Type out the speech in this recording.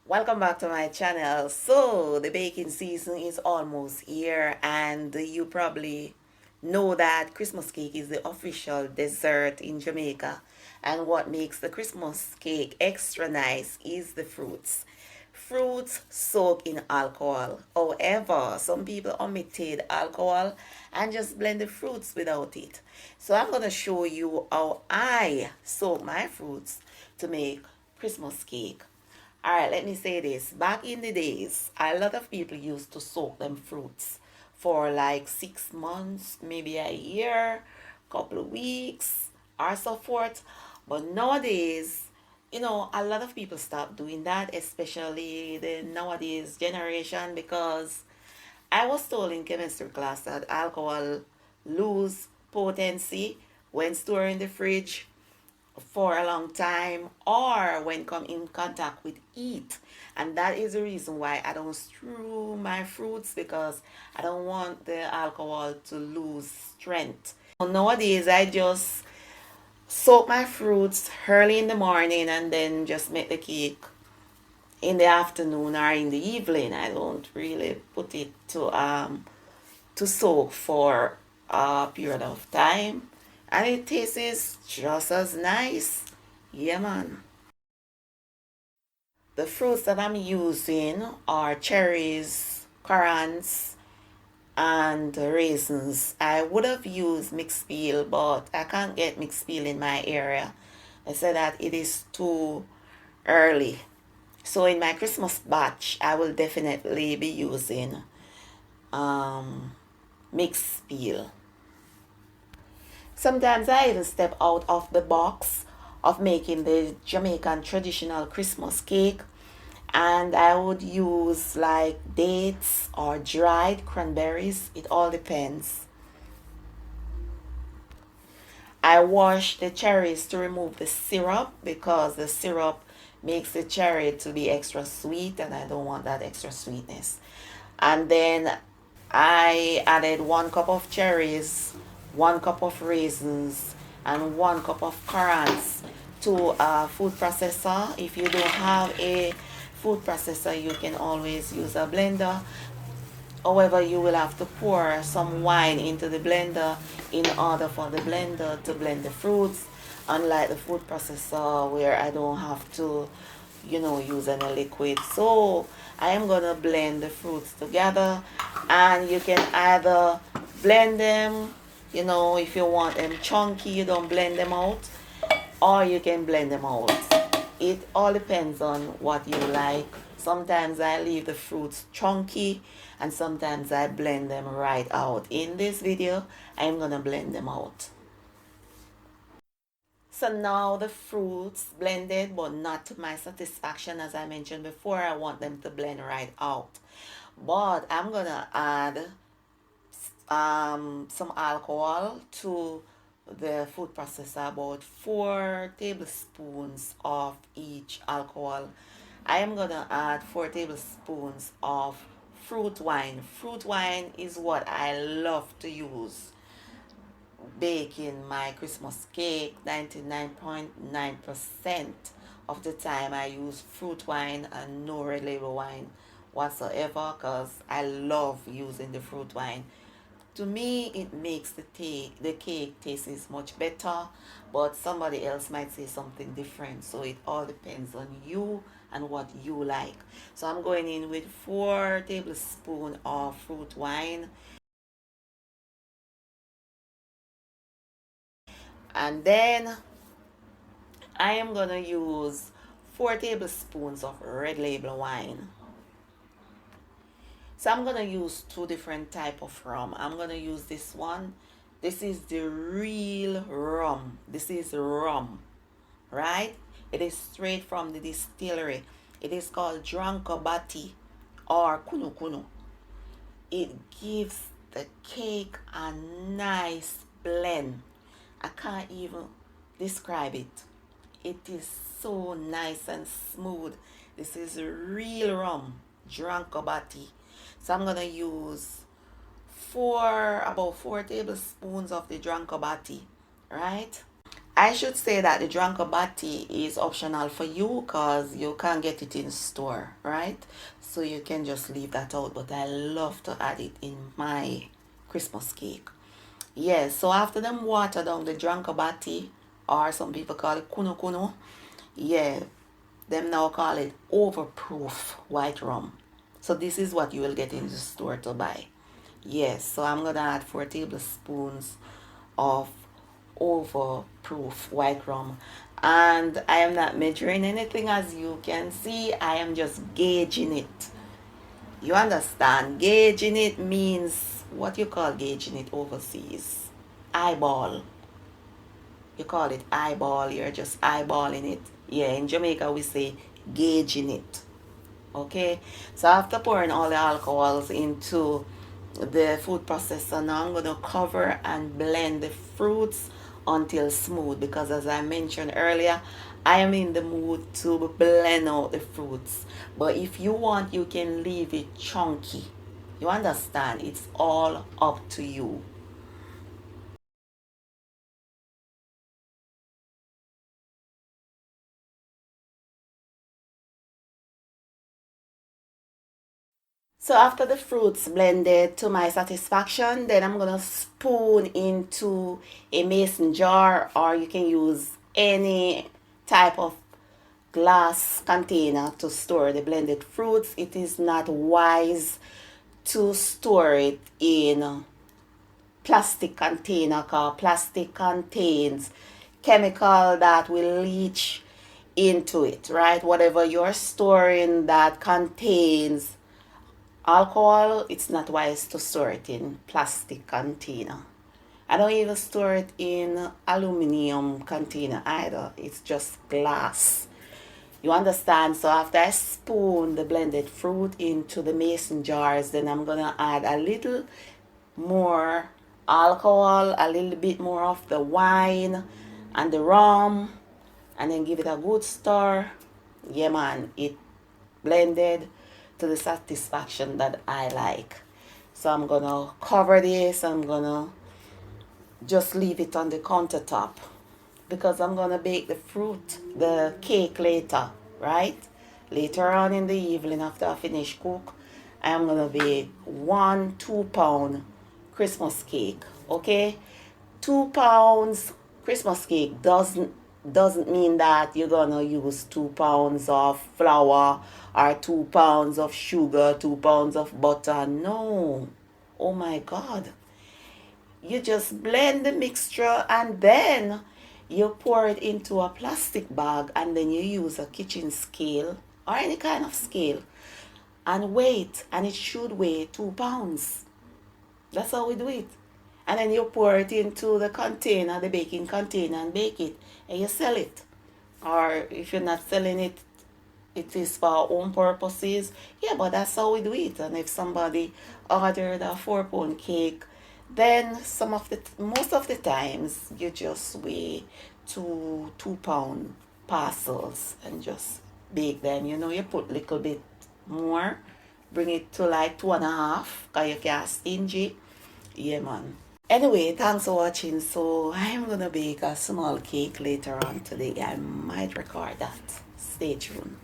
Welcome back to my channel. So the baking season is almost here, and you probably know that Christmas cake is the official dessert in Jamaica. And what makes the Christmas cake extra nice is the fruits. Fruits soak in alcohol. However, some people omitted alcohol and just blend the fruits without it. So I'm going to show you how I soak my fruits to make Christmas cake. All right, let me say this. Back in the days, a lot of people used to soak them fruits for like 6 months, maybe a year, couple of weeks, or so forth. But nowadays, a lot of people stop doing that, especially the nowadays generation, because I was told in chemistry class that alcohol lose potency when stored in the fridge for a long time or when come in contact with heat, and that is the reason why I don't strew my fruits, because I don't want the alcohol to lose strength. Nowadays I just soak my fruits early in the morning and then just make the cake in the afternoon or in the evening. I don't really put it to soak for a period of time, and it tastes just as nice. Yeah, man. The fruits that I'm using are cherries, currants, and raisins. I would have used mixed peel, but I can't get mixed peel in my area. I said that it is too early. So in my Christmas batch, I will definitely be using um, mixed peel. Sometimes I even step out of the box of making the Jamaican traditional Christmas cake, and I would use like dates or dried cranberries. It all depends. I wash the cherries to remove the syrup because the syrup makes the cherry to be extra sweet, and I don't want that extra sweetness. And then I added 1 cup of cherries, 1 cup of raisins, and 1 cup of currants to a food processor. If you don't have a food processor, you can always use a blender. However, you will have to pour some wine into the blender in order for the blender to blend the fruits, unlike the food processor where I don't have to, use any liquid. So I am gonna blend the fruits together, and you can either blend them, if you want them chunky, you don't blend them out, or you can blend them out. It all depends on what you like. Sometimes I leave the fruits chunky, and sometimes I blend them right out. In this video, I'm gonna blend them out. So now the fruits blended, but not to my satisfaction. As I mentioned before, I want them to blend right out. But I'm gonna add some alcohol to the food processor, about 4 tablespoons of each alcohol. I am gonna add 4 tablespoons of fruit wine. Fruit wine is what I love to use baking my Christmas cake. 99.9% of the time I use fruit wine and no red label wine whatsoever, because I love using the fruit wine. To me, it makes the cake taste much better, but somebody else might say something different. So it all depends on you and what you like. So I'm going in with 4 tablespoons of fruit wine, and then I am gonna use 4 tablespoons of red label wine. So I'm gonna use two different type of rum. I'm gonna use this one. This is the real rum. This is rum, right? It is straight from the distillery. It is called Drankobati or Kunu Kunu. It gives the cake a nice blend. I can't even describe it. It is so nice and smooth. This is real rum, Drankobati. So I'm gonna use about 4 tablespoons of the Drankobati, right? I should say that the Drankabati is optional for you because you can't get it in store, right? So you can just leave that out. But I love to add it in my Christmas cake. Yes, so after them water down the Drankabati, or some people call it kuno kuno, yeah, them now call it overproof white rum. So this is what you will get in the store to buy. Yes, so I'm gonna add 4 tablespoons of overproof white rum. And I am not measuring anything, as you can see. I am just gauging it. You understand? Gauging it means what you call gauging it overseas. Eyeball. You call it eyeball. You're just eyeballing it. Yeah, in Jamaica we say gauging it. Okay, so after pouring all the alcohols into the food processor, now I'm going to cover and blend the fruits until smooth, because as I mentioned earlier, I am in the mood to blend out the fruits. But if you want, you can leave it chunky. You understand? It's all up to you. So after the fruits blended to my satisfaction, then I'm gonna spoon into a mason jar, or you can use any type of glass container to store the blended fruits. It is not wise to store it in plastic container, because plastic contains chemical that will leach into it, right? Whatever you're storing that contains alcohol, it's not wise to store it in plastic container. I don't even store it in aluminum container either. It's just glass. You understand? So after I spoon the blended fruit into the mason jars, then I'm gonna add a little more alcohol, a little bit more of the wine and the rum, and then give it a good stir. Yeah, man, it blended to the satisfaction that I like. So I'm gonna cover this. I'm gonna just leave it on the countertop, because I'm gonna bake the cake later, right? Later on in the evening, after I finish cook, I am gonna bake 1 2 pound Christmas cake. Okay, 2 pounds Christmas cake doesn't mean that you're gonna use 2 pounds of flour or 2 pounds of sugar, 2 pounds of butter. No, oh my God, you just blend the mixture and then you pour it into a plastic bag, and then you use a kitchen scale or any kind of scale and weight, and it should weigh 2 pounds. That's how we do it. And then you pour it into the container, the baking container, and bake it, and you sell it. Or if you're not selling it, it is for our own purposes. Yeah, but that's how we do it. And if somebody ordered a 4 pound cake, then most of the times you just weigh 2 pound parcels and just bake them. You put a little bit more, bring it to like 2.5, because you can't stingy. Yeah, man. Anyway, thanks for watching. So I'm gonna bake a small cake later on today. I might record that. Stay tuned.